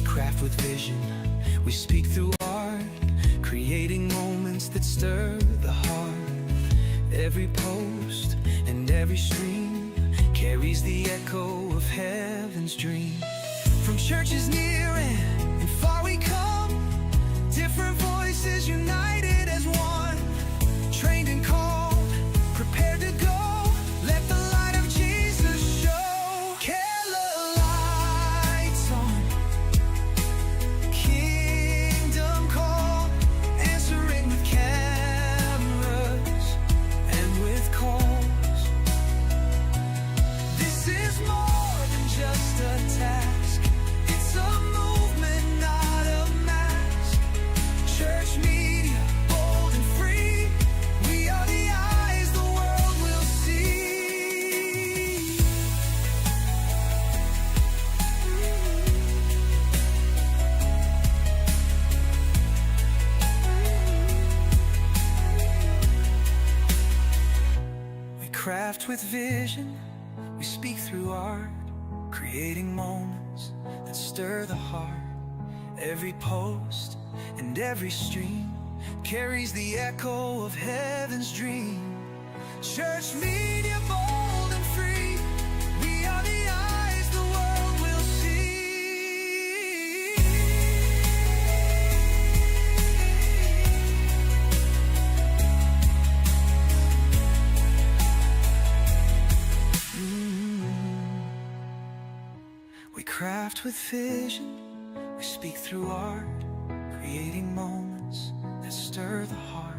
craft with vision, we speak through art, creating moments that stir the heart. Every post and every stream carries the echo of heaven's dream. From churches near and far we come, different voices united as one, trained and called, prepared to go. Let the light of Jesus show. Killer lights on, kingdom call, answering with cameras and with calls. This is more than just a task. It's a movement, not a mask. Church media, bold and free. We are the eyes the world will see. We craft with vision, we speak through art, creating moments that stir the heart. Every post and every stream carries the echo of heaven's dream. Church media, bold and free. We are the eyes the world will see. We craft with vision, we speak through art, creating moments that stir the heart.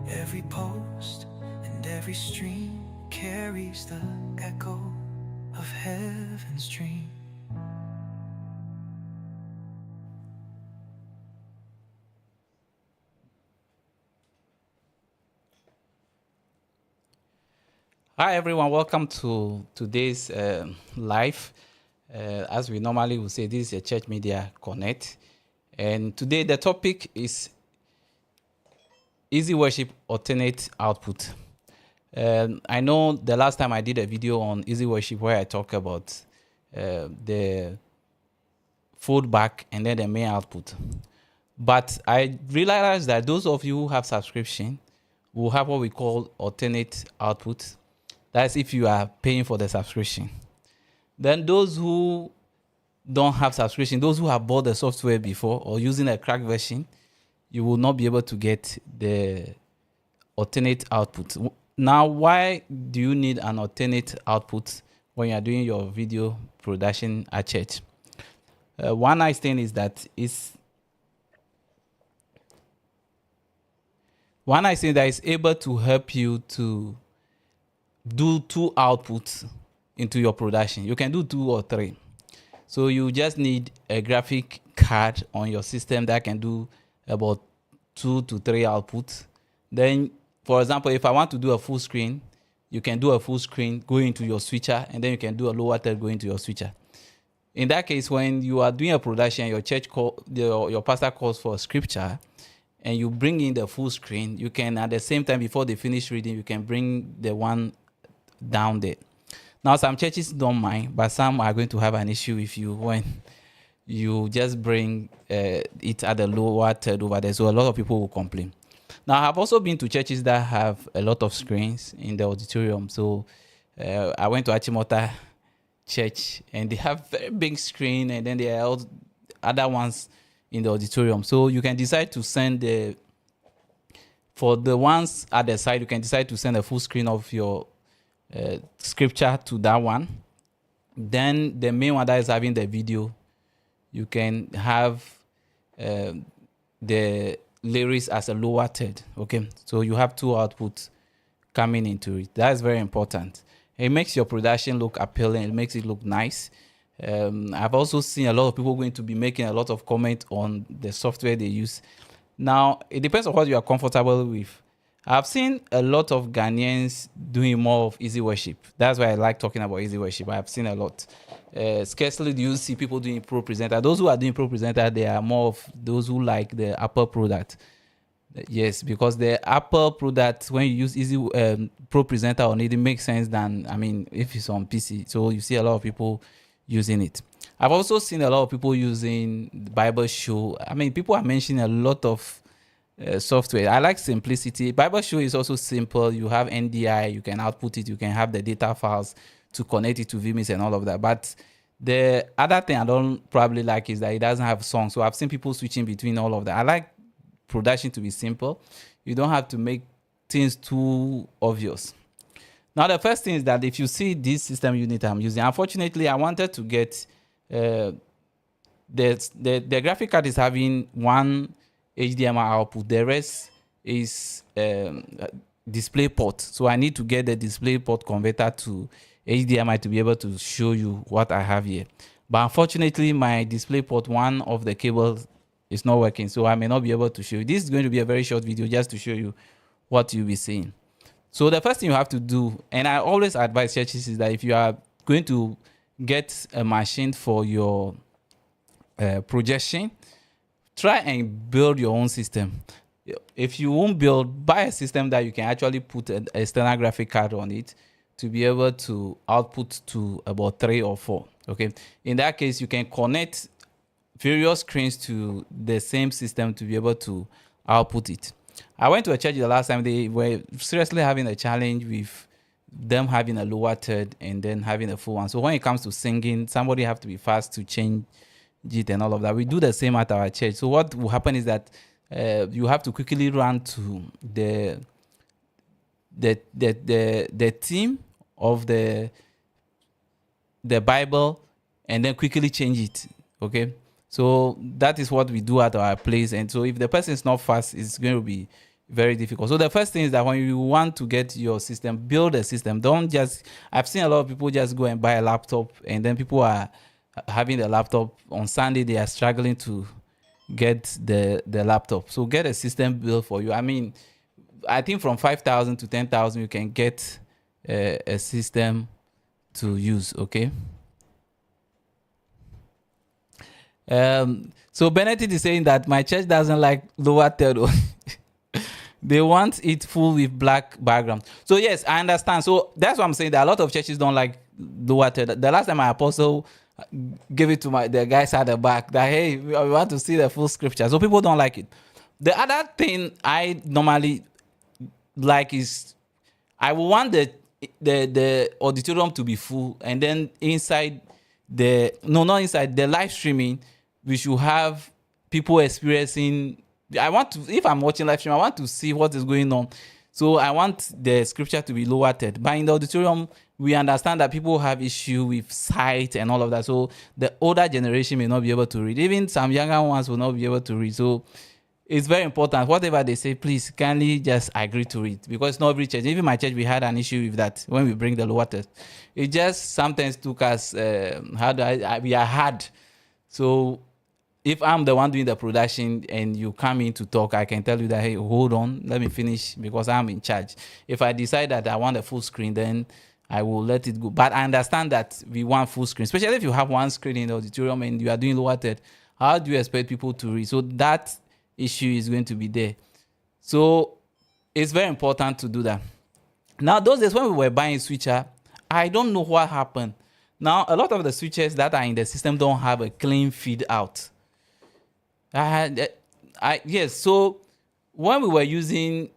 Every post and every stream carries the echo of heaven's dream. Hi everyone, welcome to today's live. As we normally would say, this is a Church Media Connect. And today the topic is EasyWorship Alternate Output. I know the last time I did a video on EasyWorship where I talk about the feedback and then the main output. But I realized that those of you who have subscription will have what we call alternate output. That's if you are paying for the subscription. Then those who don't have subscription, those who have bought the software before or using a cracked version, you will not be able to get the alternate output. Now, why do you need an alternate output when you are doing your video production at church? One nice thing is that it's able to help you to do 2 outputs into your production. You can do 2 or 3. So you just need a graphic card on your system that can do about 2 to 3 outputs. Then, for example, if I want to do a full screen, you can do a full screen going into your switcher, and then you can do a lower third going to your switcher. In that case, when you are doing a production, your your pastor calls for a scripture, and you bring in the full screen, you can at the same time, before they finish reading, you can bring the one down there. Now, some churches don't mind, but some are going to have an issue with you when you just bring it at the lower third over there. So a lot of people will complain. Now, I've also been to churches that have a lot of screens in the auditorium. So I went to Achimota Church, and they have very big screen, and then there are other ones in the auditorium. So you can decide to send for the ones at the side, you can decide to send a full screen of your scripture to that one. Then the main one that is having the video, you can have the lyrics as a lower third. Okay, so you have 2 outputs coming into it. That is very important. It makes your production look appealing. It makes it look nice. I've also seen a lot of people going to be making a lot of comments on the software they use. Now, it depends on what you are comfortable with. I've seen a lot of Ghanaians doing more of EasyWorship. That's why I like talking about EasyWorship. I've seen a lot. Scarcely do you see people doing Pro Presenter. Those who are doing Pro Presenter, they are more of those who like the Apple product. Yes, because the Apple product, when you use Pro Presenter on it, it makes sense than, if it's on PC. So you see a lot of people using it. I've also seen a lot of people using the Bible Show. I mean, people are mentioning a lot of software. I like simplicity. Bible Show is also simple. You have NDI, you can output it, you can have the data files to connect it to vMix and all of that. But the other thing I don't probably like is that it doesn't have songs. So I've seen people switching between all of that. I like production to be simple. You don't have to make things too obvious. Now, the first thing is that if you see this system unit I'm using, unfortunately, I wanted to get the graphic card is having one HDMI output. The rest is display port. So I need to get the display port converter to HDMI to be able to show you what I have here. But unfortunately, my display port, one of the cables is not working. So I may not be able to show you. This is going to be a very short video just to show you what you'll be seeing. So the first thing you have to do, and I always advise churches, is that if you are going to get a machine for your projection, try and build your own system. If you won't build, buy a system that you can actually put an external graphic card on it to be able to output to about 3 or 4. Okay. In that case, you can connect various screens to the same system to be able to output it. I went to a church the last time. They were seriously having a challenge with them having a lower third and then having a full one. So when it comes to singing, somebody have to be fast to change it and all of that. We do the same at our church. So what will happen is that you have to quickly run to the theme of the Bible and then quickly change it. Okay. So that is what we do at our place. And so if the person is not fast, it's going to be very difficult. So the first thing is that when you want to get your system, build a system. Don't just, I've seen a lot of people just go and buy a laptop, and then people are having the laptop on Sunday, they are struggling to get the laptop. So get a system built for you. I mean, I think from 5,000 to 10,000, you can get a system to use. Okay. So Benedict is saying that my church doesn't like lower third. They want it full with black background. So yes, I understand. So that's what I'm saying, that a lot of churches don't like lower third. The last time my apostle gave it to the guys at the back, that hey, we want to see the full scripture. So people don't like it. The other thing I normally like is I want the auditorium to be full, and then inside not inside the live streaming, we should have people experiencing. I want to, if I'm watching live stream, I want to see what is going on. So I want the scripture to be lower third. But in the auditorium, we understand that people have issue with sight and all of that. So the older generation may not be able to read. Even some younger ones will not be able to read. So it's very important. Whatever they say, please kindly just agree to it, because it's not every church. Even my church, we had an issue with that when we bring the lower third. It just sometimes took us, we are hard. So if I'm the one doing the production and you come in to talk, I can tell you that, hey, hold on, let me finish, because I'm in charge. If I decide that I want a full screen, then I will let it go. But I understand that we want full screen, especially if you have one screen in the auditorium and you are doing lower third. How do you expect people to read? So that issue is going to be there. So it's very important to do that. Now, those days when we were buying switcher, I don't know what happened. Now, a lot of the switches that are in the system don't have a clean feed out. Yes, so when we were using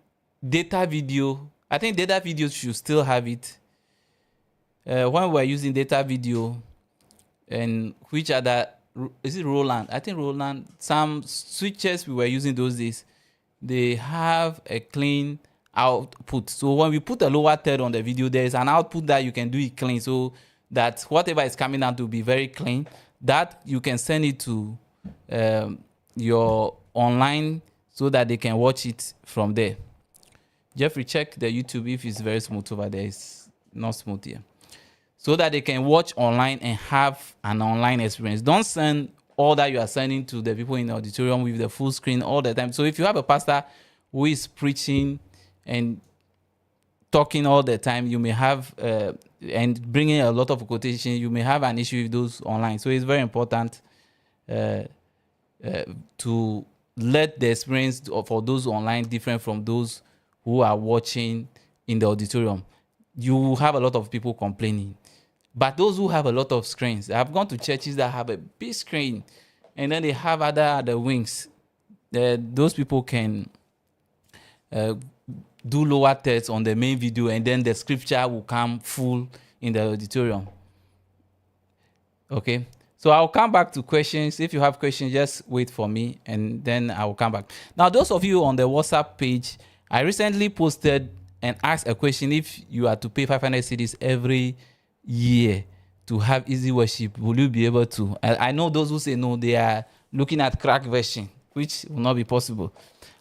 data video, I think data video should still have it. When we were using data video, and which other, is it Roland? I think Roland, some switches we were using those days, they have a clean output. So when we put a lower third on the video, there is an output that you can do it clean, so that whatever is coming out will be very clean, that you can send it to your online so that they can watch it from there. Jeffrey, check the YouTube if it's very smooth over there. It's not smooth here. So that they can watch online and have an online experience. Don't send all that you are sending to the people in the auditorium with the full screen all the time. So if you have a pastor who is preaching and talking all the time, you may have, and bringing a lot of quotation, you may have an issue with those online. So it's very important to let the experience for those online different from those who are watching in the auditorium. You have a lot of people complaining. But those who have a lot of screens, I've gone to churches that have a big screen, and then they have other wings. Those people can do lower text on the main video, and then the scripture will come full in the auditorium. Okay, so I'll come back to questions. If you have questions, just wait for me, and then I will come back. Now, those of you on the WhatsApp page, I recently posted and asked a question: if you are to pay 500 cedis every year to have EasyWorship, will you be able to? I know those who say no, they are looking at crack version, which will not be possible.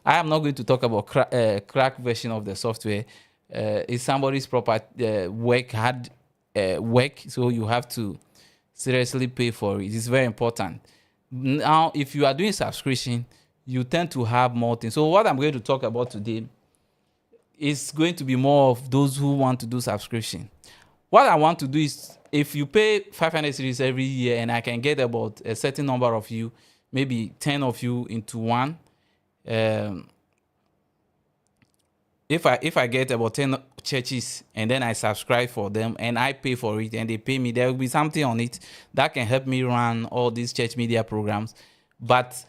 I am not going to talk about crack version of the software. It's somebody's proper hard work, so you have to seriously pay for it. It's very important. Now, if you are doing subscription, you tend to have more things. So what I'm going to talk about today is going to be more of those who want to do subscription. What I want to do is, if you pay 500 series every year and I can get about a certain number of you, maybe 10 of you into one, if I get about 10 churches and then I subscribe for them and I pay for it and they pay me, there will be something on it that can help me run all these church media programs. But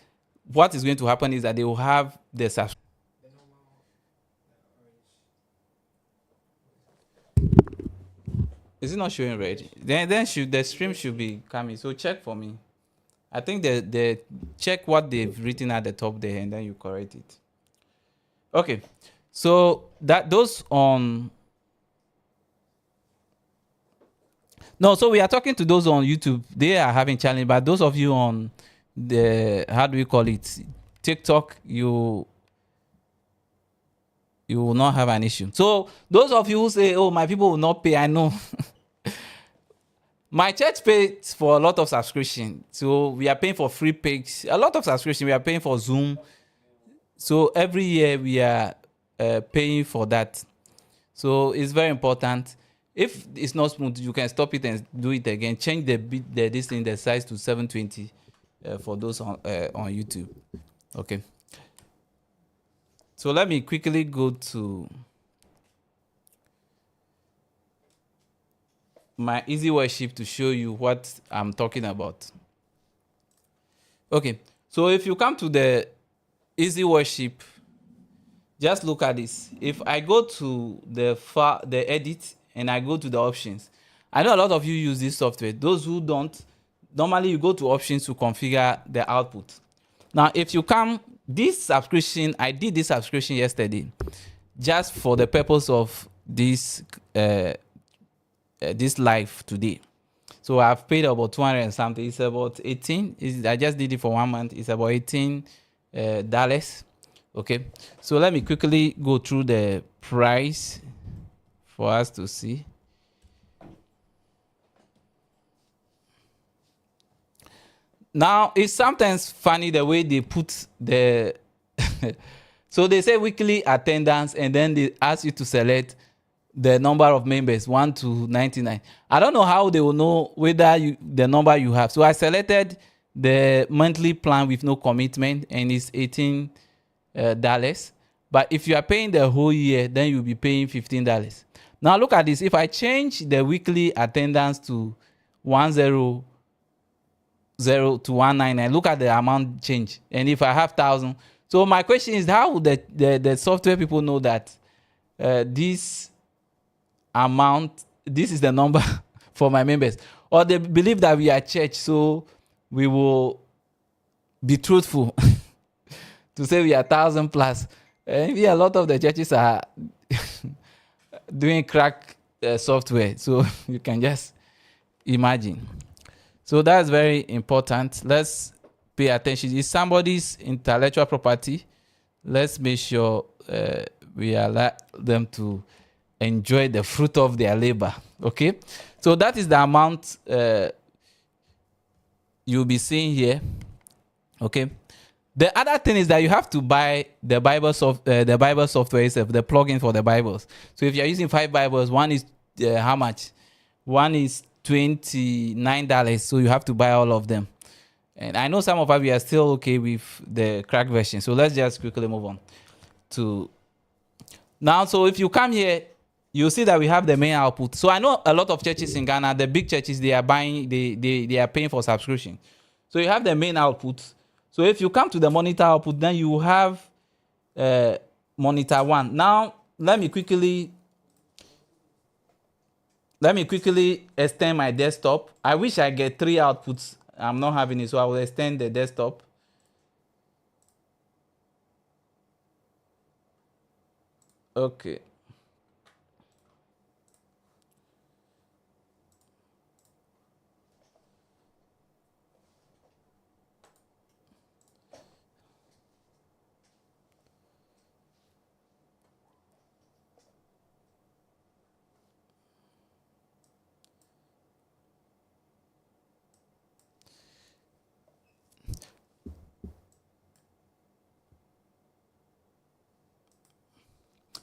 what is going to happen is that they will have the subscription. Is it not showing red? Then the stream should be coming. So check for me. I think the check what they've written at the top there and then you correct it. Okay. So that those on no, so we are talking to those on YouTube. They are having challenge, but those of you on the, how do we call it, TikTok, you will not have an issue. So those of you who say, oh, my people will not pay, I know. My church pays for a lot of subscription. So we are paying for free page, a lot of subscription. We are paying for Zoom. So every year we are paying for that. So it's very important. If it's not smooth, you can stop it and do it again. Change the size to 720 for those on YouTube. Okay. So let me quickly go to my EasyWorship to show you what I'm talking about. Okay, so if you come to the EasyWorship, just look at this. If I go to the edit and I go to the options, I know a lot of you use this software. Those who don't, normally you go to options to configure the output. Now, if you come, this subscription, I did this subscription yesterday, just for the purpose of this this live today. So I've paid about 200 and something. It's about 18. I just did it for 1 month. It's about $18. Okay. So let me quickly go through the price for us to see. Now, it's sometimes funny the way they put the so they say weekly attendance and then they ask you to select the number of members 1 to 99. I don't know how they will know whether the number you have. So I selected the monthly plan with no commitment and it's $18. But if you are paying the whole year, then you'll be paying $15. Now look at this. If I change the weekly attendance to 100 to 199, look at the amount change. And if I have 1,000, so my question is, how would the software people know that this amount, this is the number for my members? Or they believe that we are church, so we will be truthful to say we are 1,000 plus. Maybe a lot of the churches are doing crack software, so you can just imagine. So that's very important. Let's pay attention. It's somebody's intellectual property. Let's make sure we allow them to enjoy the fruit of their labor. Okay, so that is the amount you'll be seeing here. Okay, the other thing is that you have to buy the Bible software itself, the plugin for the Bibles. So if you're using 5 Bibles, one is how much? One is $29, so you have to buy all of them. And I know some of us, we are still okay with the crack version. So let's just quickly move on to now. So if you come here, you'll see that we have the main output. So I know a lot of churches in Ghana, the big churches, they are buying, they are paying for subscription. So you have the main output. So if you come to the monitor output, then you have monitor 1. Now let me quickly extend my desktop. I wish I get 3 outputs. I'm not having it, so I will extend the desktop. Okay.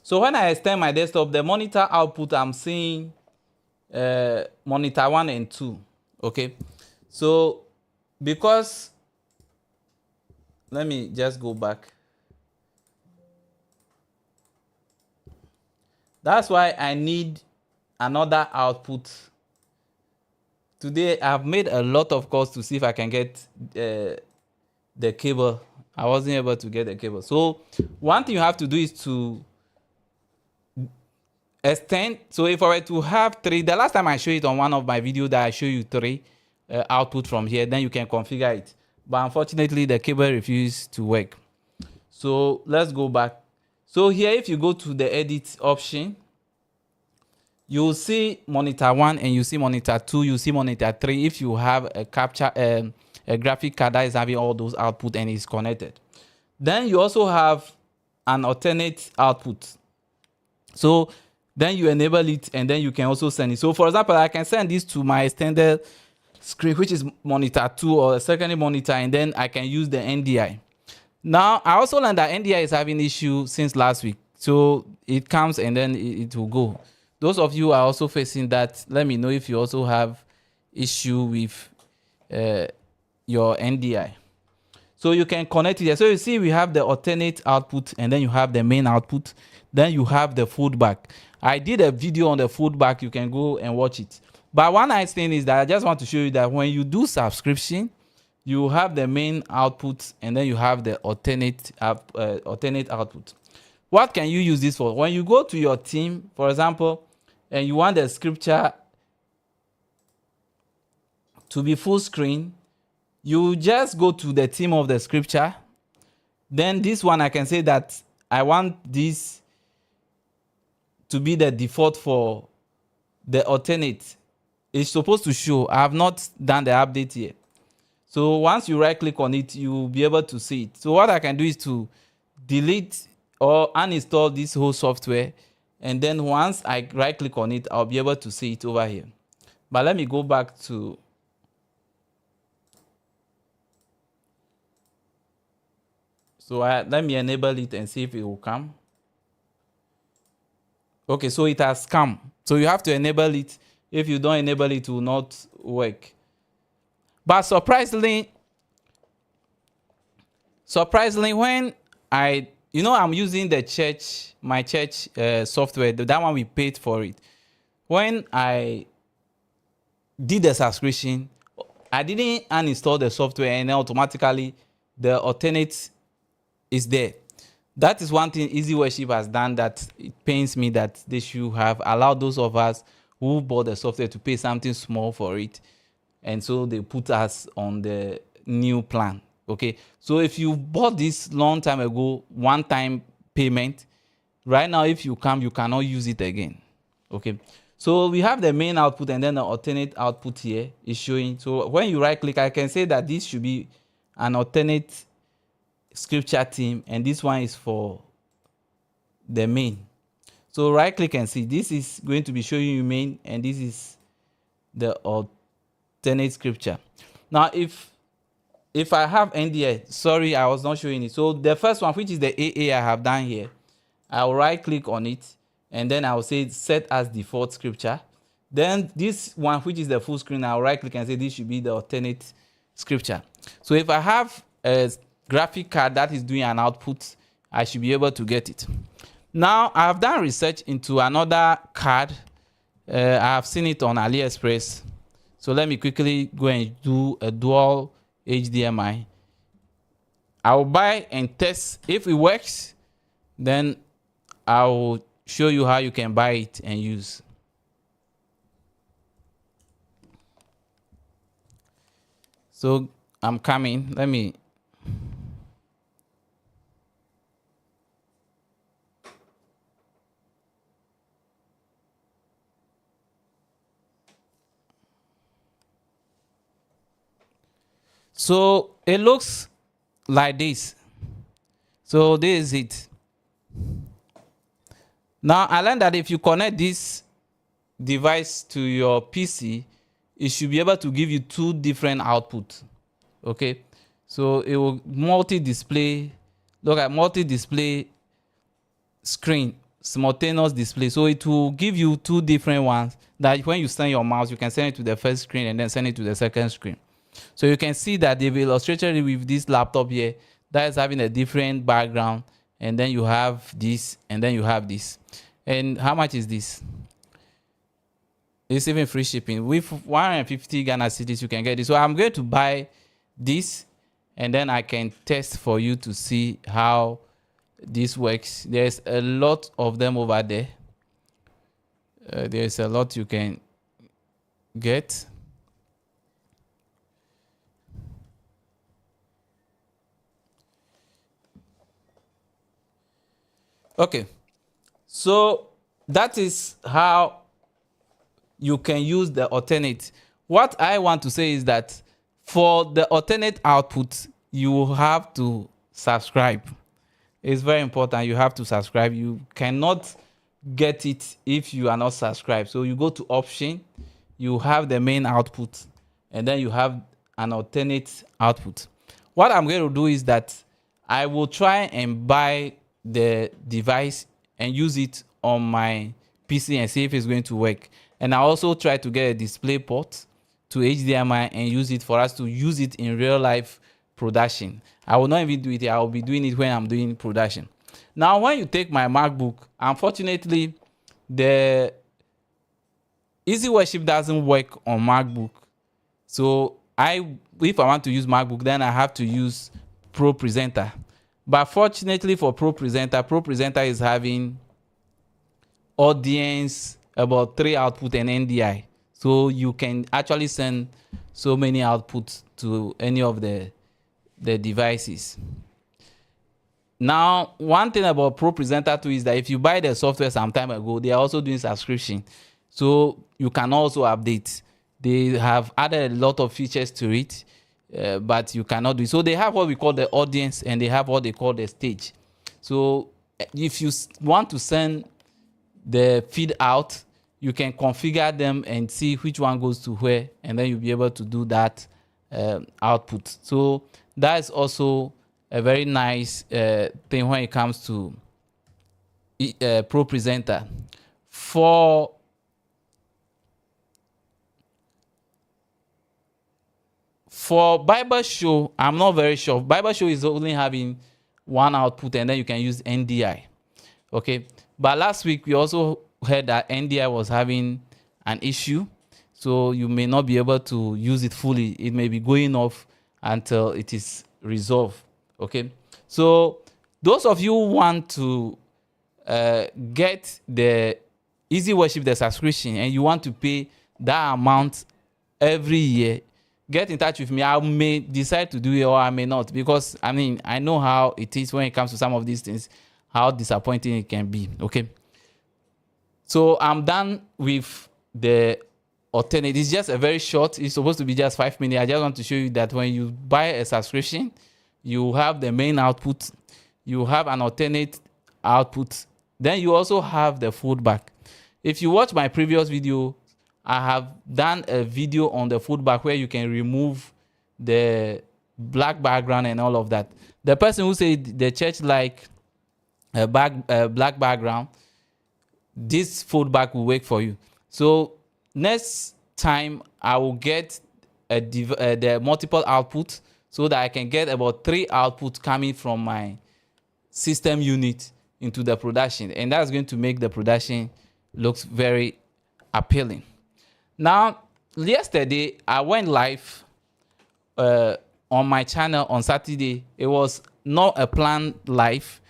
So when I extend my desktop, the monitor output, I'm seeing monitor 1 and 2. Okay. So because, let me just go back. That's why I need another output. Today I've made a lot of calls to see if I can get the cable. I wasn't able to get the cable. So one thing you have to do is to extend. So if I were to have 3, the last time I showed it on one of my videos that I show you 3 output from here, then you can configure it. But unfortunately, the cable refused to work. So let's go back. So here, if you go to the edit option, you'll see monitor 1 and you see monitor 2, you see monitor 3. If you have a capture, a graphic card that is having all those output and is connected. Then you also have an alternate output. So then you enable it and then you can also send it. So for example, I can send this to my extended screen, which is monitor 2 or a secondary monitor, and then I can use the NDI. Now, I also learned that NDI is having issue since last week. So it comes and then it will go. Those of you who are also facing that, let me know if you also have issue with your NDI. So you can connect it here. So you see we have the alternate output and then you have the main output. Then you have the feedback. I did a video on the feedback. You can go and watch it. But one nice thing is that I just want to show you that when you do subscription, you have the main output and then you have the alternate output. What can you use this for? When you go to your team, for example, and you want the scripture to be full screen, you just go to the theme of the scripture. Then this one, I can say that I want this to be the default for the alternate. It's supposed to show. I have not done the update yet. So once you right click on it, you'll be able to see it. So what I can do is to delete or uninstall this whole software. And then once I right click on it, I'll be able to see it over here. But let me go back to let me enable it and see if it will come. Okay, so it has come. So you have to enable it. If you don't enable it, it will not work. But surprisingly, when I'm using my church software, that one we paid for it. When I did the subscription, I didn't uninstall the software and automatically the alternate is there. That is one thing EasyWorship has done that it pains me that they should have allowed those of us who bought the software to pay something small for it. And so they put us on the new plan. Okay. So if you bought this long time ago, one-time payment, right now, if you come, you cannot use it again. Okay. So we have the main output and then the alternate output here is showing. So when you right click, I can say that this should be an alternate scripture theme, and this one is for the main. So right click and see, this is going to be showing you main, and this is the alternate scripture. Now if I have NDI, sorry, I was not showing it. So the first one, which is the AA I have done here, I'll right click on it and then I'll say set as default scripture. Then this one, which is the full screen, I'll right click and say this should be the alternate scripture. So if I have a graphic card that is doing an output, I should be able to get it. Now I've done research into another card. I have seen it on AliExpress. So let me quickly go and do a dual HDMI. I'll buy and test. If it works, then I'll show you how you can buy it and use. So I'm coming. Let me. So it looks like this. So this is it. Now I learned that if you connect this device to your PC, it should be able to give you two different outputs. Okay, so it will multi-display. Look at multi-display screen, simultaneous display. So it will give you two different ones that when you send your mouse, you can send it to the first screen and then send it to the second screen. So you can see that they've illustrated it with this laptop here that is having a different background, and then you have this, and then you have this. And how much is this? It's even free shipping. With 150 Ghana cedis, you can get this. So I'm going to buy this, and then I can test for you to see how this works. There's a lot of them over there. There's a lot you can get. Okay, so that is how you can use the alternate. What I want to say is that for the alternate output, you have to subscribe. It's very important. You have to subscribe. You cannot get it if you are not subscribed. So you go to option, you have the main output, and then you have an alternate output. What I'm going to do is that I will try and buy the device and use it on my PC and see if it's going to work. And I also try to get a display port to HDMI and use it for us to use it in real life production. I will not even do it here. I will be doing it when I'm doing production. Now, when you take my MacBook, unfortunately, the EasyWorship doesn't work on MacBook. So if I want to use MacBook, then I have to use Pro Presenter. But fortunately for Pro Presenter is having audience, about 3 output and NDI. So you can actually send so many outputs to any of the devices. Now, one thing about Pro Presenter 2 is that if you buy the software some time ago, they are also doing subscription. So you can also update. They have added a lot of features to it. But you cannot do it. So they have what we call the audience, and they have what they call the stage. So if you want to send the feed out, you can configure them and see which one goes to where, and then you'll be able to do that output. So that is also a very nice thing when it comes to Pro Presenter. For Bible Show, I'm not very sure. Bible Show is only having one output, and then you can use NDI. Okay, but last week we also heard that NDI was having an issue, so you may not be able to use it fully. It may be going off until it is resolved. Okay, so those of you who want to get the EasyWorship, the subscription, and you want to pay that amount every year, get in touch with me. I may decide to do it or I may not, because I mean, I know how it is when it comes to some of these things, how disappointing it can be. Okay, so I'm done with the alternate. It's just a very short, it's supposed to be just 5 minutes. I just want to show you that when you buy a subscription, you have the main output, you have an alternate output, then you also have the feedback. If you watch my previous video, I have done a video on the feedback where you can remove the black background and all of that. The person who said the church like a black background, this feedback will work for you. So next time I will get the multiple output, so that I can get about 3 outputs coming from my system unit, into the production, and that's going to make the production looks very appealing. Now, yesterday I went live on my channel on Saturday. It was not a planned live,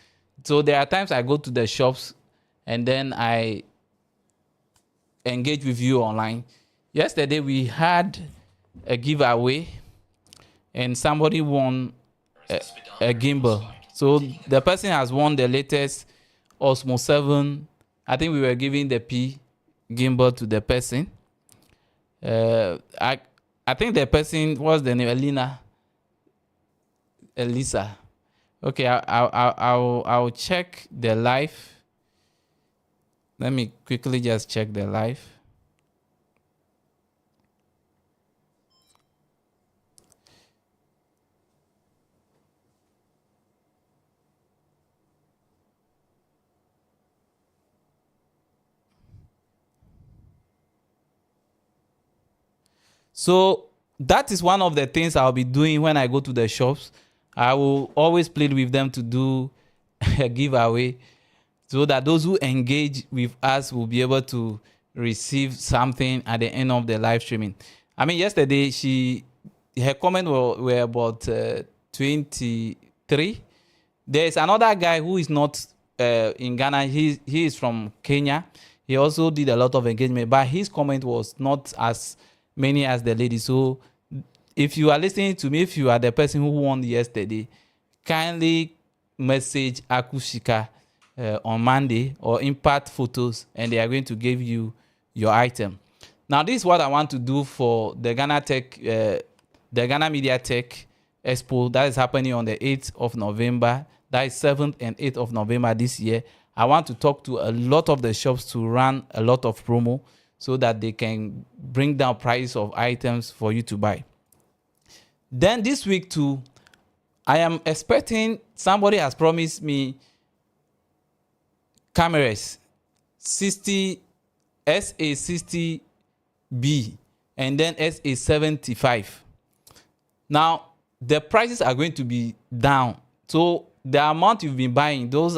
so there are times I go to the shops and then I engage with you online. Yesterday we had a giveaway and somebody won a gimbal. So the person has won the latest Osmo 7. I think we were giving the P gimbal to the person. I think the person was the name Elisa. Okay, I'll check the live. Let me quickly just check the live. So that is one of the things I'll be doing when I go to the shops. I will always plead with them to do a giveaway so that those who engage with us will be able to receive something at the end of the live streaming. I mean, yesterday her comment were about 23. There's another guy who is not in Ghana. He is from Kenya. He also did a lot of engagement, but his comment was not as many as the lady. So if you are listening to me, if you are the person who won yesterday, kindly message Akushika on Monday or Impact Photos, and they are going to give you your item. Now, this is what I want to do for the Ghana Media Tech Expo that is happening on the 8th of November. That is 7th and 8th of November this year. I want to talk to a lot of the shops to run a lot of promo so that they can bring down price of items for you to buy. Then this week too, I am expecting, somebody has promised me cameras, SA60B and then SA75. Now, the prices are going to be down. So the amount you've been buying, those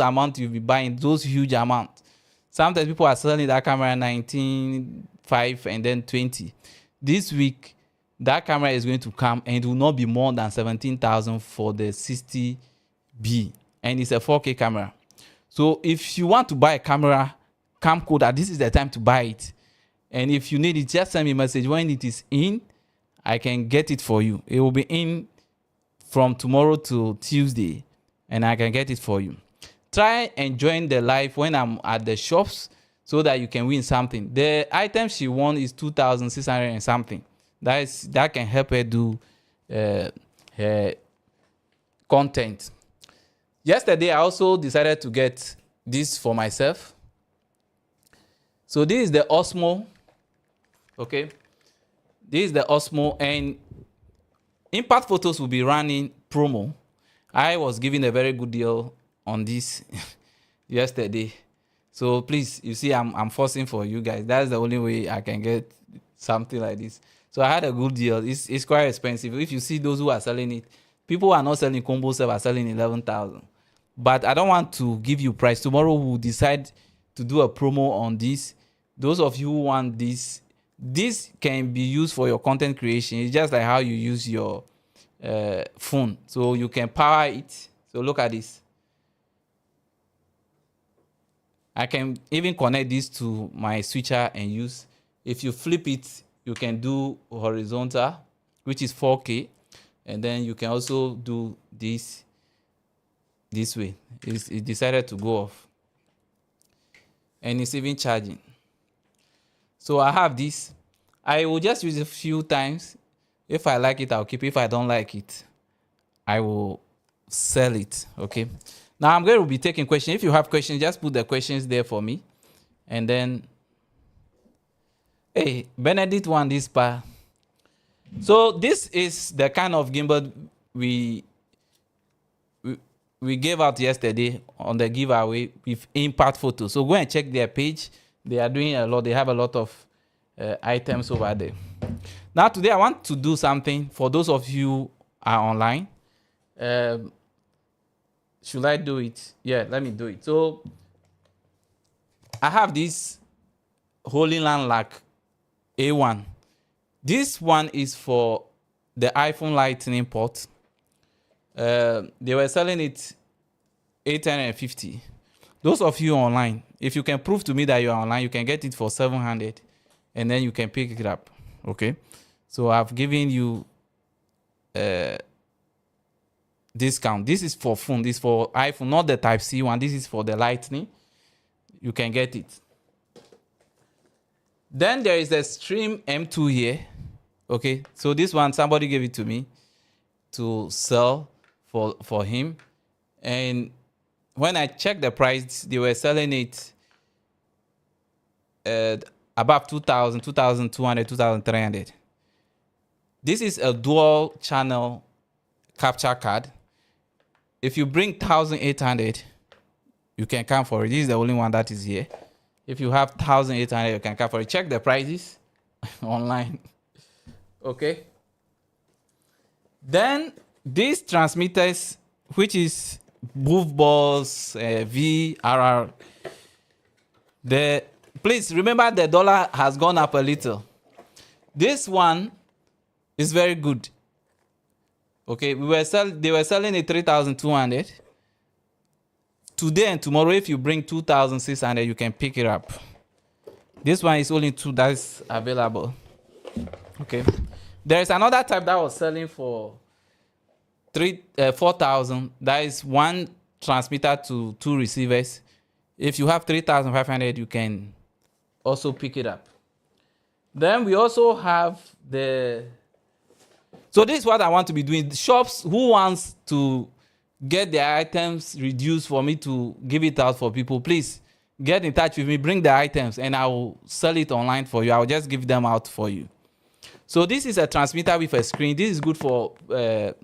huge amounts. Sometimes people are selling that camera 19.5 and then 20. This week, that camera is going to come and it will not be more than 17,000 for the 60B, and it's a 4K camera. So if you want to buy a camcorder, this is the time to buy it. And if you need it, just send me a message. When it is in, I can get it for you. It will be in from tomorrow to Tuesday, and I can get it for you. Try and join the live when I'm at the shops so that you can win something. The item she won is 2,600 and something. That can help her do her content. Yesterday, I also decided to get this for myself. So this is the Osmo. Okay. This is the Osmo, and Impact Photos will be running promo. I was given a very good deal on this yesterday. So please, you see, I'm forcing for you guys. That's the only way I can get something like this. So I had a good deal. It's quite expensive. If you see those who are selling it, people who are not selling combo stuff are selling 11,000. But I don't want to give you price. Tomorrow we'll decide to do a promo on this. Those of you who want this can be used for your content creation. It's just like how you use your phone. So you can power it. So look at this. I can even connect this to my switcher and use. If you flip it, you can do horizontal, which is 4K. And then you can also do this way. It decided to go off. And it's even charging. So I have this. I will just use it a few times. If I like it, I'll keep it. If I don't like it, I will sell it. Okay. Now I'm going to be taking questions. If you have questions, just put the questions there for me. And then, hey, Benedict won this part. So this is the kind of gimbal we gave out yesterday on the giveaway with Impact Photos. So go and check their page. They are doing a lot. They have a lot of items over there. Now today I want to do something for those of you who are online. should I do it? Yeah, let me do it. So I have this Holy Land Lac A1. This one is for the iPhone Lightning port. They were selling it 850. Those of you online, if you can prove to me that you are online, you can get it for 700, and then you can pick it up. Okay, so I've given you discount. This is for phone. This is for iPhone, not the Type C one. This is for the Lightning. You can get it. Then there is a Stream M2 here. Okay, so this one somebody gave it to me to sell for him, and when I checked the price, they were selling it above 2,000, 2,200, 2,300. This is a dual channel capture card. If you bring 1,800, you can come for it. This is the only one that is here. If you have 1,800, you can come for it. Check the prices online. Okay. Then these transmitters, which is Move Balls, VRR. Please remember the dollar has gone up a little. This one is very good. Okay, they were selling it 3,200. Today and tomorrow, if you bring 2,600, you can pick it up. This one is only 2 that's available. Okay, there is another type that was selling for 4,000. That is one transmitter to 2 receivers. If you have 3,500, you can also pick it up. Then we also have so this is what I want to be doing. Shops who wants to get their items reduced for me to give it out for people, please get in touch with me, bring the items, and I will sell it online for you. I will just give them out for you. So this is a transmitter with a screen. This is good for,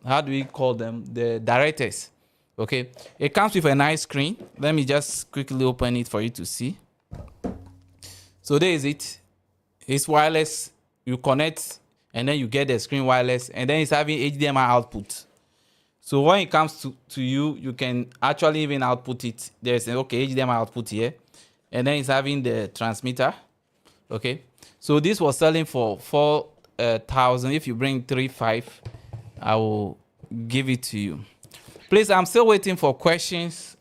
how do we call them? The directors. Okay. It comes with a nice screen. Let me just quickly open it for you to see. So there is it. It's wireless. You connect, and then you get the screen wireless, and then it's having HDMI output. So when it comes to you, you can actually even output it. There's an HDMI output here, and then it's having the transmitter. Okay. So this was selling for 4,000. If you bring 3,500, I will give it to you. Please, I'm still waiting for questions.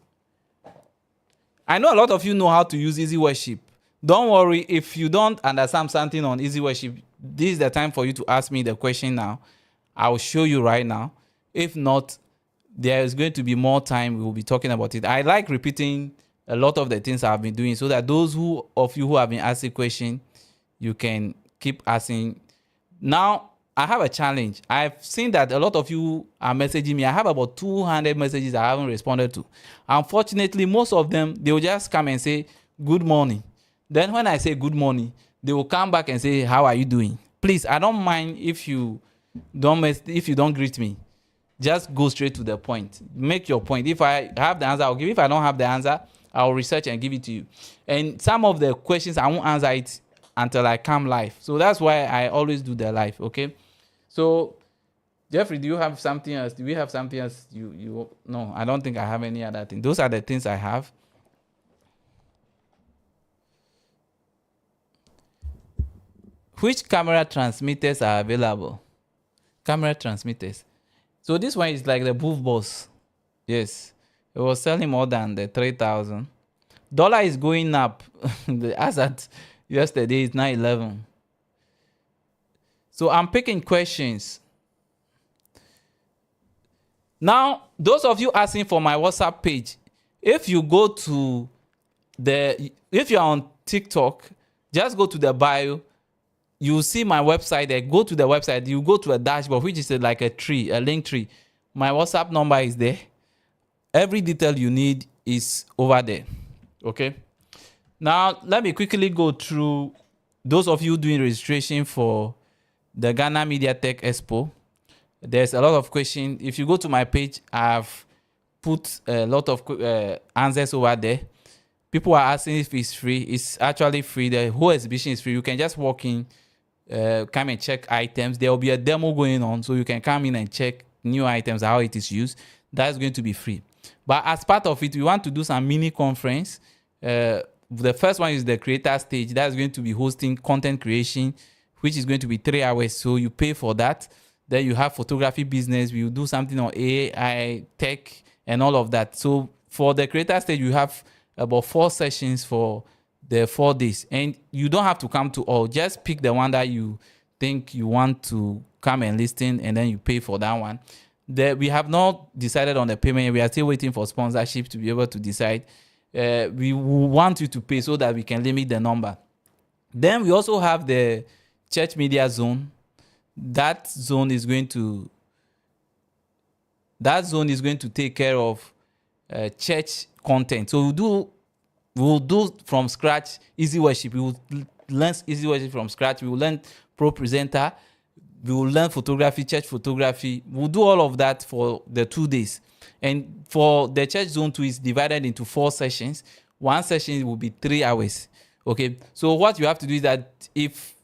I know a lot of you know how to use EasyWorship. Don't worry if you don't understand something on EasyWorship. This is the time for you to ask me the question now. I will show you right now. If not, there is going to be more time. We will be talking about it. I like repeating a lot of the things I've been doing so that those of you who have been asking questions, you can keep asking. Now, I have a challenge. I've seen that a lot of you are messaging me. I have about 200 messages I haven't responded to. Unfortunately, most of them, they will just come and say, good morning. Then when I say good morning, they will come back and say, how are you doing? Please, I don't mind if you don't greet me. Just go straight to the point. Make your point. If I have the answer, I'll give. If I don't have the answer, I'll research and give it to you. And some of the questions, I won't answer it until I come live. So that's why I always do the live, okay? So, Jeffrey, do you have something else? Do we have something else? No, I don't think I have any other thing. Those are the things I have. Which camera transmitters are available? Camera transmitters. So this one is like the Booth Boss. Yes. It was selling more than the 3,000. Dollar is going up. As at yesterday, it's 911. So I'm picking questions. Now, those of you asking for my WhatsApp page, if you go to if you're on TikTok, just go to the bio. You see my website there. Go to the website. You go to a dashboard, which is like a tree, a link tree. My WhatsApp number is there. Every detail you need is over there. Okay. Now, let me quickly go through those of you doing registration for the Ghana Media Tech Expo. There's a lot of questions. If you go to my page, I've put a lot of answers over there. People are asking if it's free. It's actually free. The whole exhibition is free. You can just walk in, come and check items. There will be a demo going on, so you can come in and check new items, how it is used. That's going to be free. But as part of it, we want to do some mini conference. The first one is the creator stage. That's going to be hosting content creation, which is going to be 3 hours. So you pay for that. Then you have photography business. We will do something on AI, tech, and all of that. So for the creator stage, you have about 4 sessions for the 4 days. And you don't have to come to all. Just pick the one that you think you want to come and listen, and then you pay for that one. We have not decided on the payment. We are still waiting for sponsorship to be able to decide. We want you to pay so that we can limit the number. Then we also have the church media zone. That zone is going to take care of church content. So we'll do from scratch EasyWorship. We will learn EasyWorship from scratch. We will learn Pro Presenter. We will learn photography, church photography. We'll do all of that for the 2 days. And for the church zone 2 is divided into 4 sessions. One session will be 3 hours. Okay. So what you have to do is that if,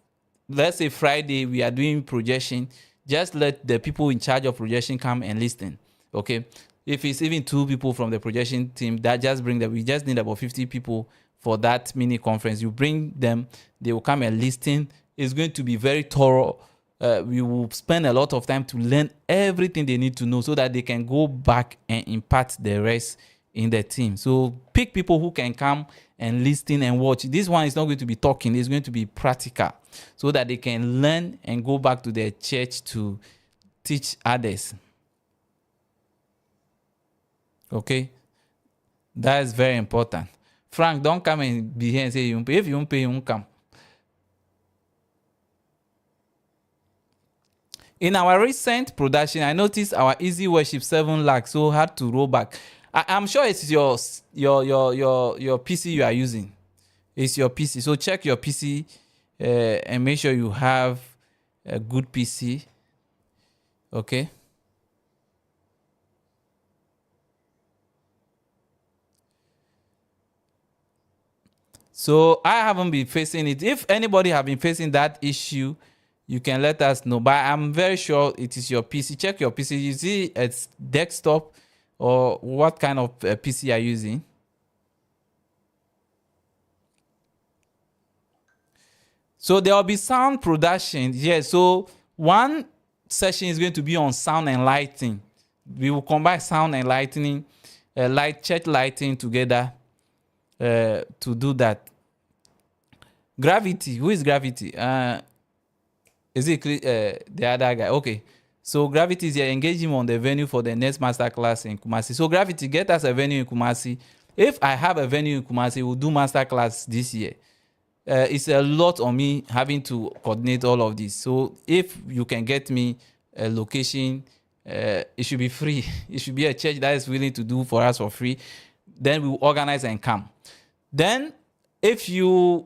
let's say Friday, we are doing projection, just let the people in charge of projection come and listen. Okay. If it's even 2 people from the projection team, that just bring them. We just need about 50 people for that mini conference. You bring them, they will come and listen. It's going to be very thorough. We will spend a lot of time to learn everything they need to know so that they can go back and impart the rest in the team. So pick people who can come and listen and watch. This one is not going to be talking. It's going to be practical so that they can learn and go back to their church to teach others. Okay? That is very important. Frank, don't come and be here and say you won't pay. If you won't pay, you won't come. In our recent production, I noticed our EasyWorship 7 lags, so hard to roll back. I'm sure it's your PC you are using. It's your PC. So check your PC and make sure you have a good PC. Okay. So I haven't been facing it. If anybody have been facing that issue, you can let us know. But I'm very sure it is your PC. Check your PC. You see it's desktop or what kind of PC you are using. So there will be sound production. Yes. So one session is going to be on sound and lighting. We will combine sound and lighting, church lighting together to do that. Gravity. Who is Gravity? Is it the other guy? Okay. So Gravity is here. Engage him on the venue for the next masterclass in Kumasi. So Gravity, get us a venue in Kumasi. If I have a venue in Kumasi, we'll do masterclass this year. It's a lot on me having to coordinate all of this. So if you can get me a location, it should be free. It should be a church that is willing to do for us for free. Then we'll organize and come. Then if your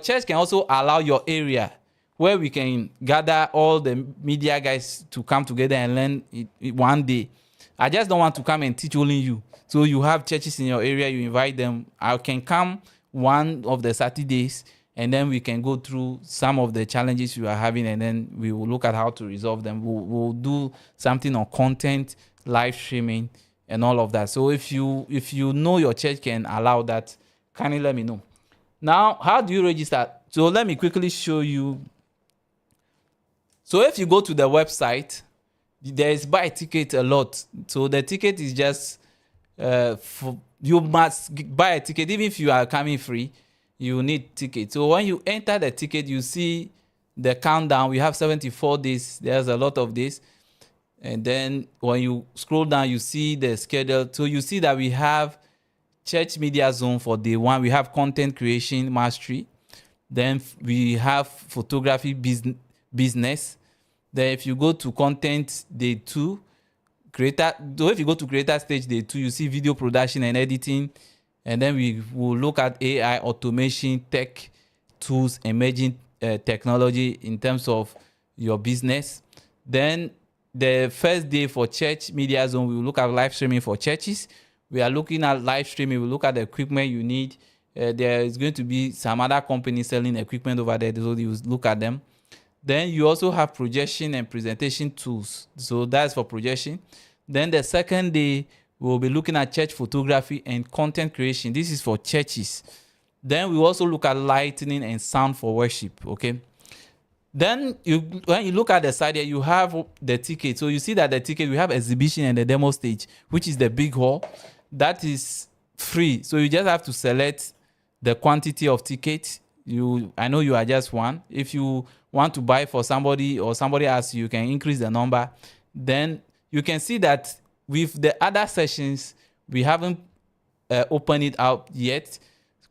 church can also allow your area where we can gather all the media guys to come together and learn it one day. I just don't want to come and teach only you. So you have churches in your area, you invite them. I can come one of the Saturdays and then we can go through some of the challenges you are having and then we will look at how to resolve them. We'll do something on content, live streaming, and all of that. So if you know your church can allow that, kindly let me know. Now, how do you register? So let me quickly show you. So if you go to the website, there is buy ticket a lot. So the ticket is just you must buy a ticket. Even if you are coming free, you need ticket. So when you enter the ticket, you see the countdown. We have 74 days. There's a lot of days. And then when you scroll down, you see the schedule. So you see that we have church media zone for day 1. We have content creation mastery. Then we have photography business. Then if you go to content day 2, creator. So if you go to creator stage day 2, you see video production and editing. And then we will look at AI, automation, tech tools, emerging technology in terms of your business. Then the first day for church media zone, we will look at live streaming for churches. We are looking at live streaming. We look at the equipment you need. There is going to be some other companies selling equipment over there, so you look at them. Then you also have projection and presentation tools. So that's for projection. Then the second day, We'll be looking at church photography and content creation. This is for churches. Then we also look at lighting and sound for worship. Okay. Then when you look at the side here, you have the ticket. So you see that the ticket, we have exhibition and the demo stage, which is the big hall. That is free. So you just have to select the quantity of tickets. I know you are just one. If you want to buy for somebody or somebody else, you can increase the number. Then you can see that with the other sessions, we haven't opened it out yet.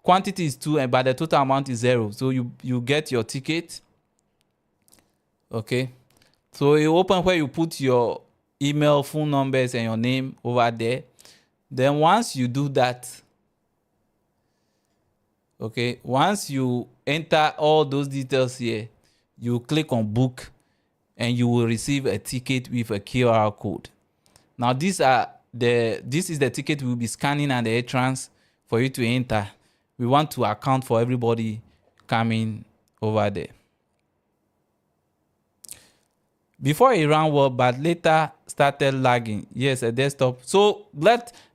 Quantity is 2, but the total amount is 0. So you get your ticket. Okay. So you open where you put your email, phone numbers, and your name over there. Then once you do that, okay, once you enter all those details here, you click on book and you will receive a ticket with a QR code. Now this is the ticket we'll be scanning at the entrance for you to enter. We want to account for everybody coming over there. Before it ran well, but later started lagging. Yes, a desktop. So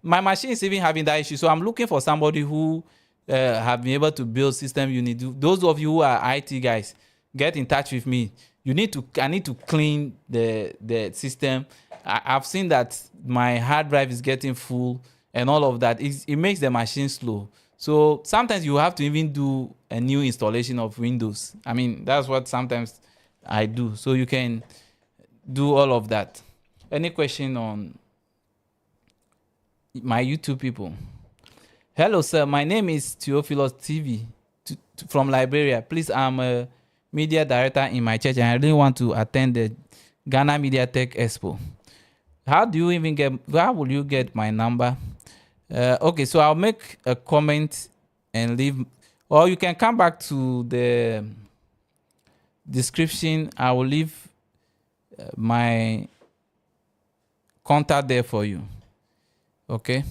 my machine is even having that issue. So I'm looking for somebody who have been able to build system unit. Those of you who are IT guys, get in touch with me. I need to clean the system. I've seen that my hard drive is getting full and all of that. It makes the machine slow. So sometimes you have to even do a new installation of Windows. I mean, that's what sometimes I do. So you can do all of that. Any question on my YouTube people? Hello, sir. My name is Theophilus TV from Liberia. Please, I'm a media director in my church and I really want to attend the Ghana Media Tech Expo. How will you get my number? Okay, so I'll make a comment and leave, or you can come back to the description. I will leave my contact there for you. Okay.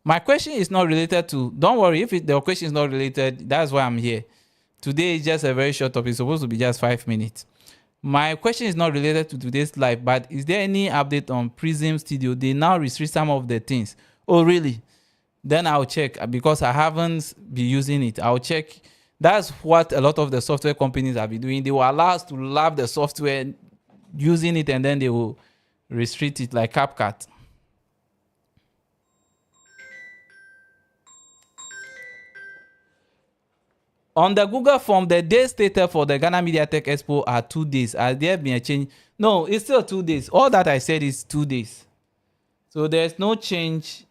My question is not related to, don't worry, if the question is not related, that's why I'm here. Today is just a very short topic. It's supposed to be just 5 minutes. My question is not related to today's live, but is there any update on Prism Studio? They now restrict some of the things. Oh, really? Then I'll check, because I haven't been using it. I'll check. That's what a lot of the software companies have been doing. They will allow us to love the software, using it, and then they will restrict it, like CapCut. On the Google form, the days stated for the Ghana Media Tech Expo are 2 days. Has there been a change? No, it's still 2 days. All that I said is 2 days. So there's no change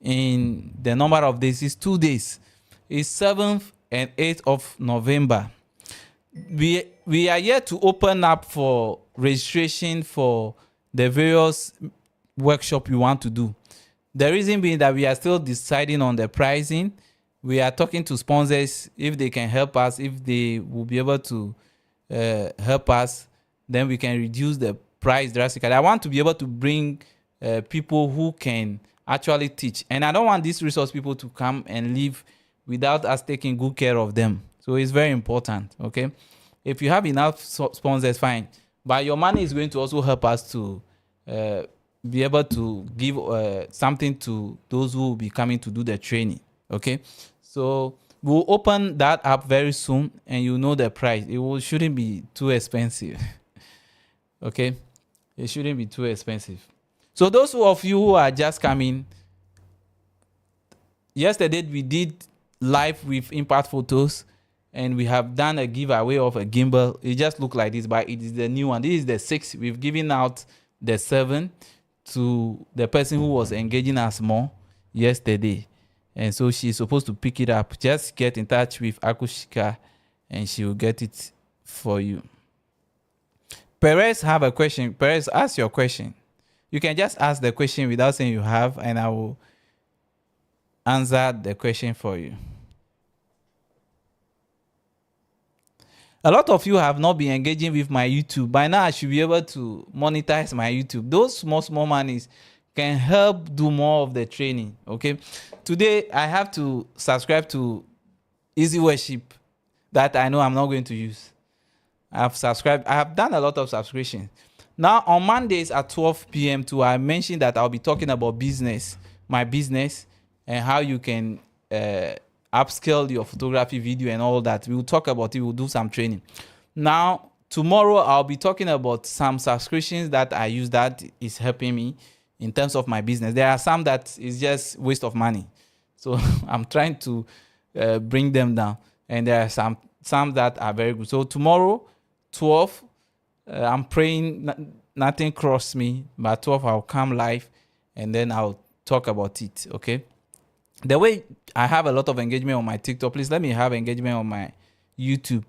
in the number of days. It's 2 days. It's 7th and 8th of November. We are yet to open up for registration for the various workshops we want to do. The reason being that we are still deciding on the pricing. We are talking to sponsors if they can help us, if they will be able to help us, then we can reduce the price drastically. I want to be able to bring people who can actually teach. And I don't want these resource people to come and leave without us taking good care of them. So it's very important, okay? If you have enough sponsors, fine. But your money is going to also help us to be able to give something to those who will be coming to do the training, okay? So we'll open that up very soon and you know the price. Shouldn't be too expensive. Okay? It shouldn't be too expensive. So those of you who are just coming, yesterday we did live with Impact Photos and we have done a giveaway of a gimbal. It just looked like this, but it is the new one. This is the 6. We've given out the 7 to the person who was engaging us more yesterday. And so she's supposed to pick it up. Just get in touch with Akushika and she will get it for you. Perez have a question. Perez, ask your question. You can just ask the question without saying you have, and I will answer the question for you. A lot of you have not been engaging with my YouTube. By now, I should be able to monetize my YouTube. Those small monies can help do more of the training, okay? Today, I have to subscribe to EasyWorship that I know I'm not going to use. I have subscribed. I have done a lot of subscriptions. Now on Mondays at 12 p.m. too, I mentioned that I'll be talking about my business, and how you can upscale your photography, video, and all that. We will talk about it. We'll do some training. Now tomorrow I'll be talking about some subscriptions that I use that is helping me in terms of my business. There are some that is just waste of money, so I'm trying to bring them down, and there are some that are very good. So tomorrow 12, I'm praying nothing cross me, but 12 I'll come live, and then I'll talk about it. Okay, the way I have a lot of engagement on my TikTok, please let me have engagement on my YouTube.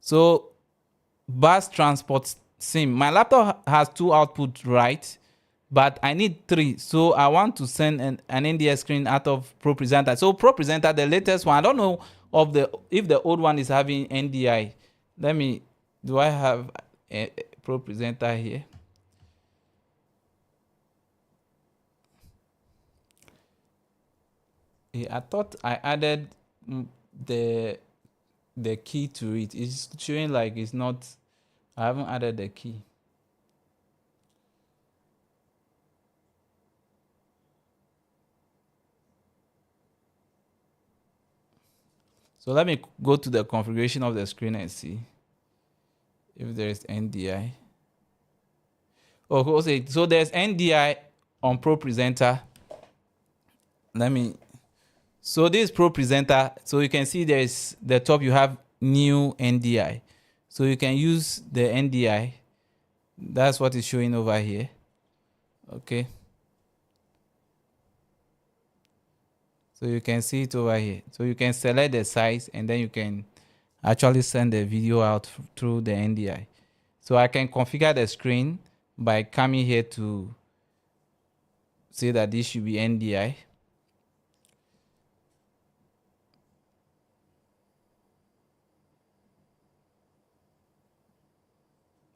So bus transport sim, my laptop has 2 outputs, right? But I need 3, so I want to send an NDI screen out of Pro Presenter. So Pro Presenter, the latest one, I don't know if the old one is having NDI. Do I have a Pro Presenter here? Yeah, I thought I added the key to it. It's showing like it's not. I haven't added the key. So let me go to the configuration of the screen and see if there is NDI. Oh, so there's NDI on Pro Presenter. So this Pro Presenter, so you can see there's the top, you have new NDI. So you can use the NDI. That's what is showing over here. Okay. So you can see it over here. So you can select the size, and then you can actually send the video out through the NDI. So I can configure the screen by coming here to say that this should be NDI.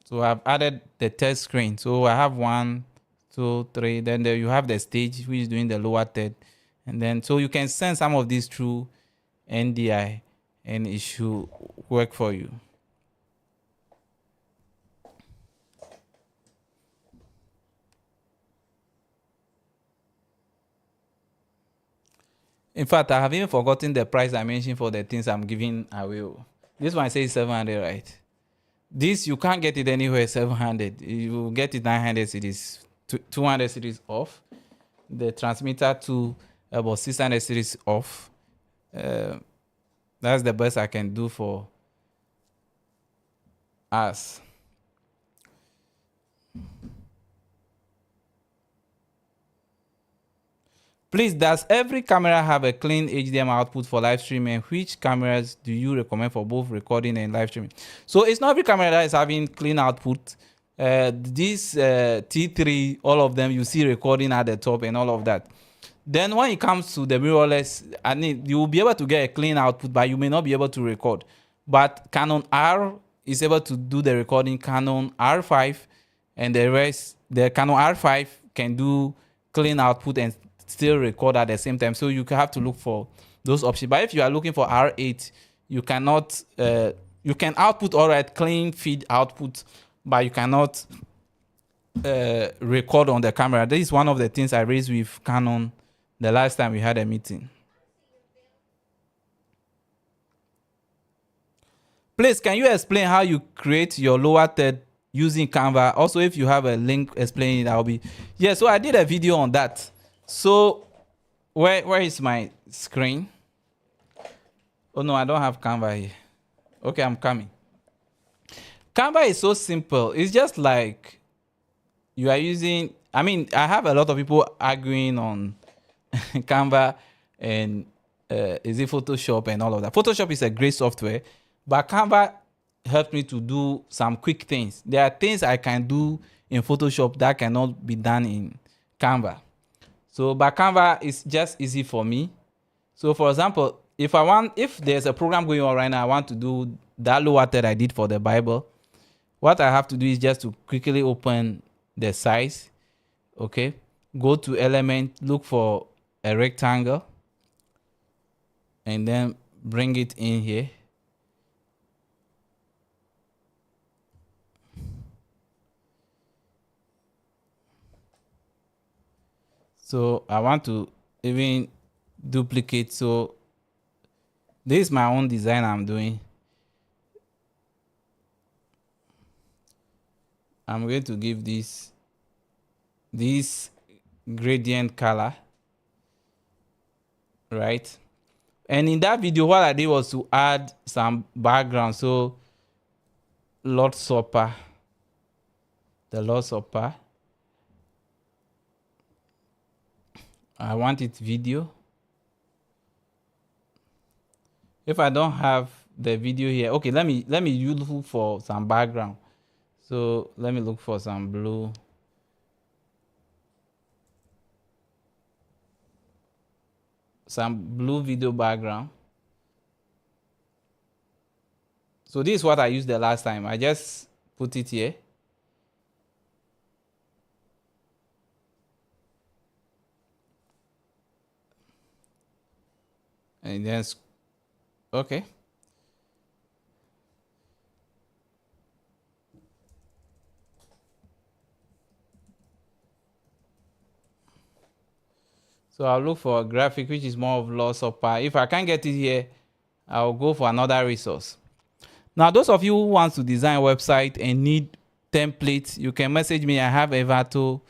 So I've added the test screen. So I have 1, 2, 3. Then there you have the stage, which is doing the lower third. And then, so you can send some of these through NDI, and it should work for you. In fact, I have even forgotten the price I mentioned for the things I'm giving away. This one says 700, right? This, you can't get it anywhere 700. You will get it 900 cedis, 200 cedis off. The transmitter to about 600 cedis off. That's the best I can do for us. Please, does every camera have a clean HDMI output for live streaming? Which cameras do you recommend for both recording and live streaming? So it's not every camera that is having clean output. This T3, all of them, you see recording at the top and all of that. Then when it comes to the mirrorless, you will be able to get a clean output, but you may not be able to record. But Canon R is able to do the recording. Canon R5 and the rest, the Canon R5 can do clean output and still record at the same time. So you have to look for those options. But if you are looking for R8, you cannot. You can output all right, clean feed output, but you cannot record on the camera. This is one of the things I raised with Canon the last time we had a meeting. Please, can you explain how you create your lower third using Canva? Also, if you have a link explaining it, I'll be. Yeah, so I did a video on that. So where is my screen? Oh no, I don't have Canva here. Okay, I'm coming. Canva is so simple. It's just like you are using. I mean, I have a lot of people arguing on Canva and is it Photoshop and all of that. Photoshop is a great software, but Canva helped me to do some quick things. There are things I can do in Photoshop that cannot be done in Canva. So, but Canva is just easy for me. So, for example, if there's a program going on right now, I want to do that lower third I did for the Bible. What I have to do is just to quickly open the size. Okay, go to element, look for a rectangle, and then bring it in here. So I want to even duplicate. So this is my own design I'm doing. I'm going to give this gradient color, right? And in that video, what I did was to add some background. So Lord's Supper, the Lord's Supper. I want it video. If I don't have the video here, okay, let me look for some background. So let me look for some blue. Some blue video background. So this is what I used the last time. I just put it here. And then, okay. So I'll look for a graphic which is more of loss of power. If I can't get it here, I'll go for another resource. Now, those of you who want to design a website and need templates, you can message me. I have Envato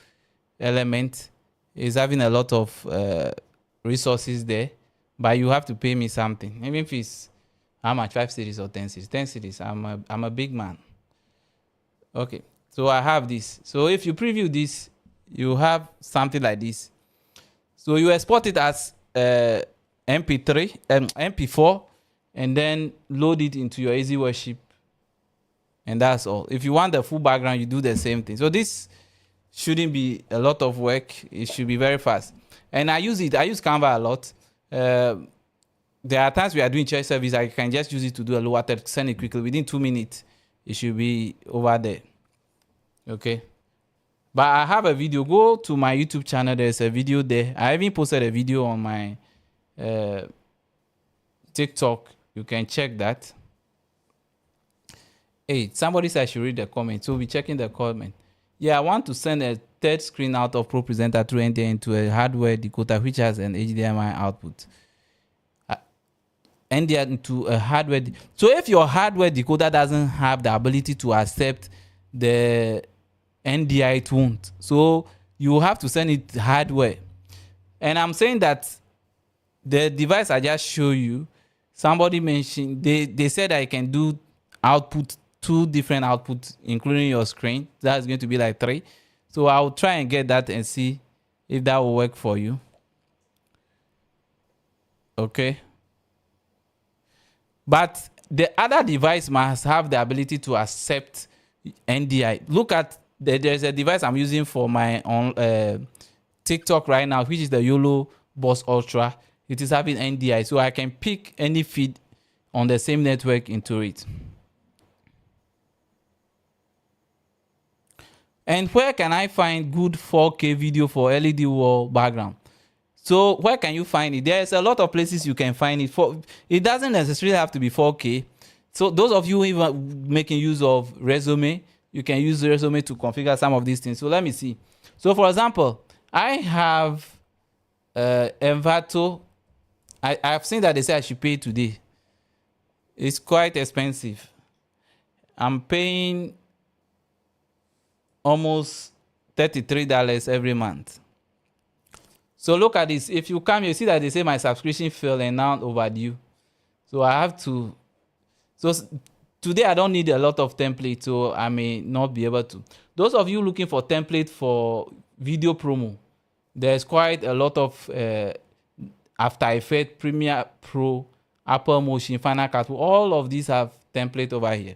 element. It's having a lot of resources there, but you have to pay me something. Even if it's how much, 5 cities or 10 cities? 10 cities. I'm a big man. Okay, so I have this. So if you preview this, you have something like this. So you export it as MP3 and MP4, and then load it into your EasyWorship, and that's all. If you want the full background, you do the same thing. So this shouldn't be a lot of work. It should be very fast. And I use Canva a lot. There are times we are doing church service, I can just use it to do a lower text, send it quickly. Within 2 minutes, it should be over there. Okay. But I have a video. Go to my YouTube channel. There's a video there. I even posted a video on my TikTok. You can check that. Hey, somebody said I should read the comment. So we'll be checking the comment. Yeah, I want to send a third screen out of Pro Presenter through NDI into a hardware decoder which has an HDMI output. NDI into a hardware. So if your hardware decoder doesn't have the ability to accept the NDI, it won't. So you have to send it hardware. And I'm saying that the device I just show you, somebody mentioned, they said I can do output, 2 different outputs, including your screen. That's going to be like 3. So I'll try and get that and see if that will work for you. Okay. But the other device must have the ability to accept NDI. Look at there's a device I'm using for my own TikTok right now, which is the YOLO Boss Ultra. It is having NDI, so I can pick any feed on the same network into it. And where can I find good 4K video for LED wall background? So where can you find it? There's a lot of places you can find it. It doesn't necessarily have to be 4K. So those of you even making use of Resume, you can use Resume to configure some of these things. So let me see. So for example, I have Envato. I've seen that they say I should pay today. It's quite expensive. I'm paying almost $33 every month. So look at this. If you come, you see that they say my subscription failed and now overdue. So I have to. So today I don't need a lot of templates, so I may not be able to. Those of you looking for template for video promo, there's quite a lot of After Effects, Premiere Pro, Apple Motion, Final Cut. All of these have template over here.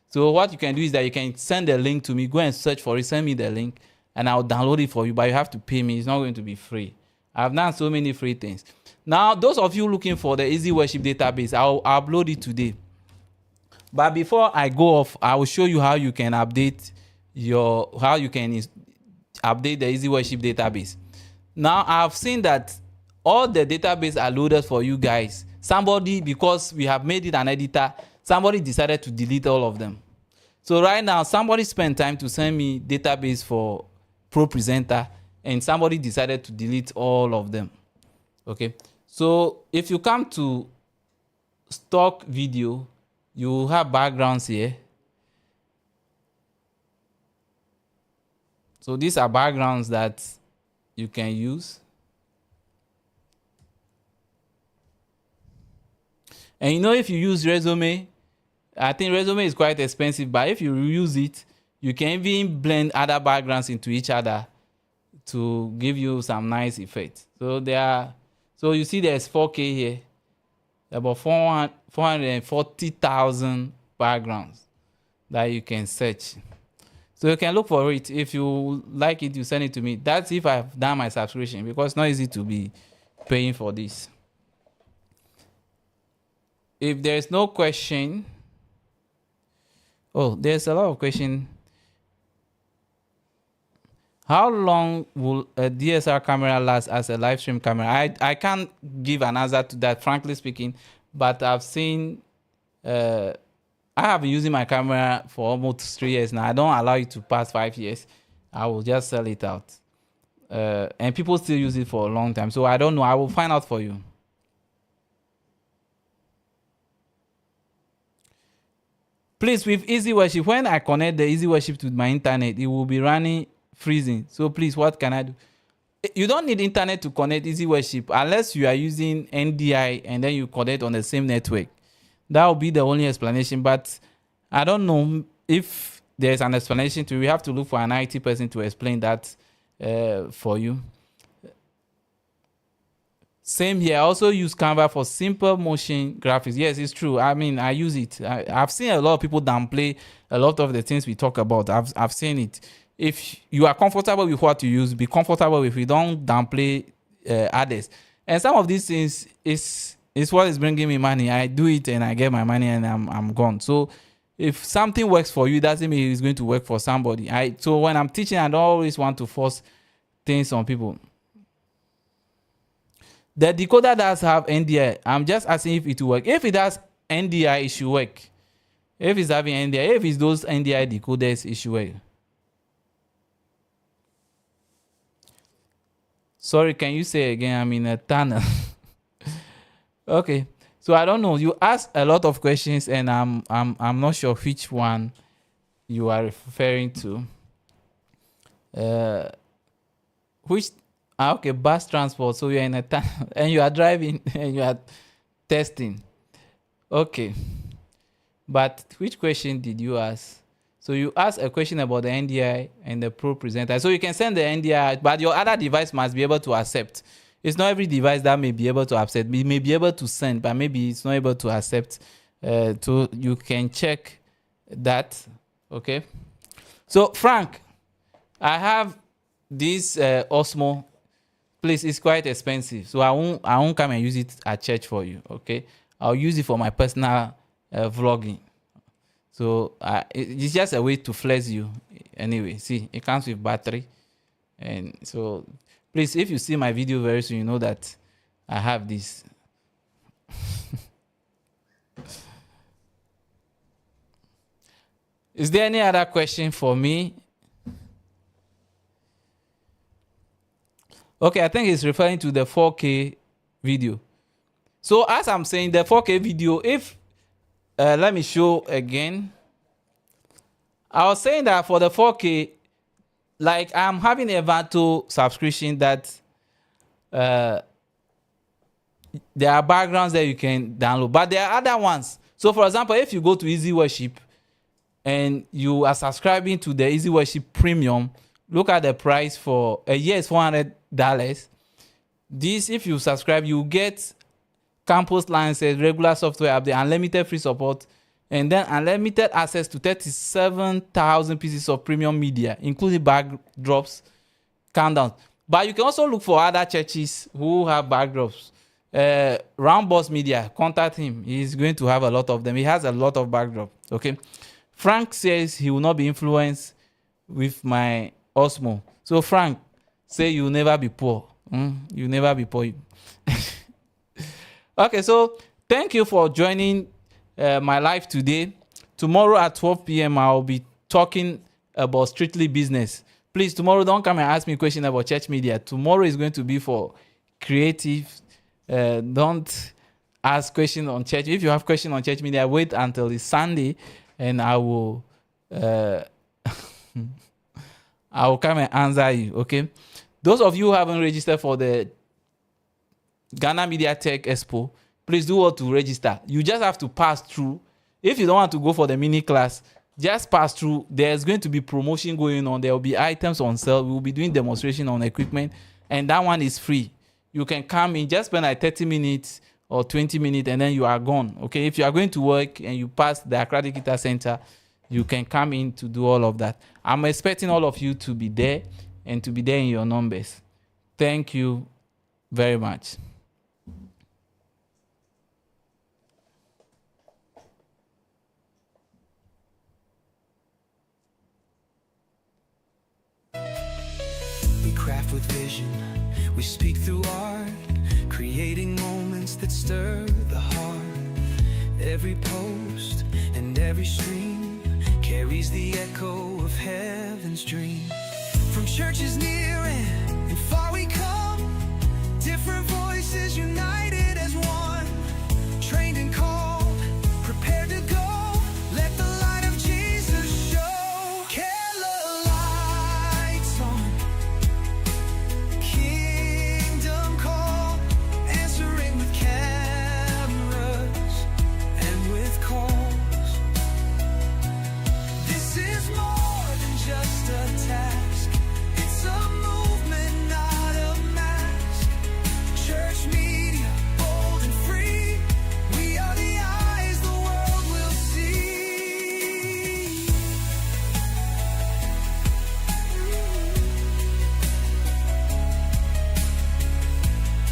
So what you can do is that you can send a link to me. Go and search for it. Send me the link, and I'll download it for you. But you have to pay me. It's not going to be free. I've done so many free things. Now, those of you looking for the EasyWorship database, I'll upload it today. But before I go off, I will show you how you can update update the EasyWorship database. Now, I've seen that all the database are loaded for you guys. somebody, because we have made it an editor, somebody decided to delete all of them. So right now, somebody spent time to send me database for Pro Presenter, and somebody decided to delete all of them. Okay, so if you come to stock video, you have backgrounds here. So these are backgrounds that you can use. And you know, if you use Resume, I think Resume is quite expensive, but if you use it, you can even blend other backgrounds into each other to give you some nice effects. So so you see there's 4K here, about 440,000 backgrounds that you can search. So you can look for it. If you like it, you send it to me. That's if I've done my subscription, because it's not easy to be paying for this. If there's no question, there's a lot of question. How long will a DSLR camera last as a live stream camera? I can't give an answer to that, frankly speaking, but I've seen, I have been using my camera for almost 3 years now. I don't allow it to pass 5 years. I will just sell it out. And people still use it for a long time. So I don't know. I will find out for you. Please, with EasyWorship, when I connect the EasyWorship to my internet, it will be running freezing. So please, what can I do? You don't need internet to connect EasyWorship unless you are using NDI and then you connect on the same network. That will be the only explanation. But I don't know if there's an explanation to it. We have to look for an IT person to explain that for you. Same here. I also use Canva for simple motion graphics. Yes, it's true. I mean, I use it. I've seen a lot of people downplay a lot of the things we talk about. I've seen it. If you are comfortable with what you use, be comfortable with it. Don't downplay others. And some of these things is what is bringing me money. I do it and I get my money and I'm gone. So if something works for you, it doesn't mean it's going to work for somebody. So when I'm teaching, I don't always want to force things on people. The decoder does have NDI. I'm just asking if it will work. If it has NDI, it should work. If it's having NDI, if it's those NDI decoders, it should work. Sorry, can you say again? I'm in a tunnel. Okay, so I don't know. You asked a lot of questions, and I'm not sure which one you are referring to. Okay, bus transport. So you're in a tunnel and you are driving and you are testing. Okay, but which question did you ask? So you asked a question about the NDI and the Pro Presenter. So you can send the NDI, but your other device must be able to accept. It's not every device that may be able to accept. We may be able to send, but maybe it's not able to accept. So you can check that. Okay. So Frank, I have this Osmo. Please, it's quite expensive. So I won't come and use it at church for you. Okay. I'll use it for my personal vlogging. So it's just a way to flex you. Anyway, see, it comes with battery. And so, please, if you see my video very soon, you know that I have this. Is there any other question for me? Okay, I think it's referring to the 4K video. So as I'm saying, the 4K video, if let me show again. I was saying that for the 4K, like I'm having a Vato subscription that there are backgrounds that you can download, but there are other ones. So for example, if you go to EasyWorship and you are subscribing to the EasyWorship Premium, look at the price for a year is $400. This, if you subscribe, you get campus licenses, regular software update, unlimited free support, and then unlimited access to 37,000 pieces of premium media, including backdrops, countdowns. But you can also look for other churches who have backdrops. Roundboss Media, contact him. He's going to have a lot of them. He has a lot of backdrops. Okay. Frank says he will not be influenced with my Osmo. So Frank, say you'll never be poor. You'll never be poor. Okay, so Thank you for joining my live today. Tomorrow at 12 p.m. I'll be talking about strictly business. Please, tomorrow don't come and ask me a question about church media. Tomorrow is going to be for creative. Don't ask questions on church. If you have questions on church media, wait until it's Sunday, and I will I will come and answer you. Okay. Those of you who haven't registered for the Ghana Media Tech Expo, please do what to register. You just have to pass through. If you don't want to go for the mini class, just pass through. There's going to be promotion going on. There will be items on sale. We will be doing demonstration on equipment, and that one is free. You can come in, just spend like 30 minutes or 20 minutes, and then you are gone. Okay, if you are going to work and you pass the Accra Guitar Center, you can come in to do all of that. I'm expecting all of you to be there and to be there in your numbers. Thank you very much. We craft with vision, we speak through art, creating moments that stir the heart. Every post and every stream carries the echo of heaven's dream. From churches near and far we come, different voices unite.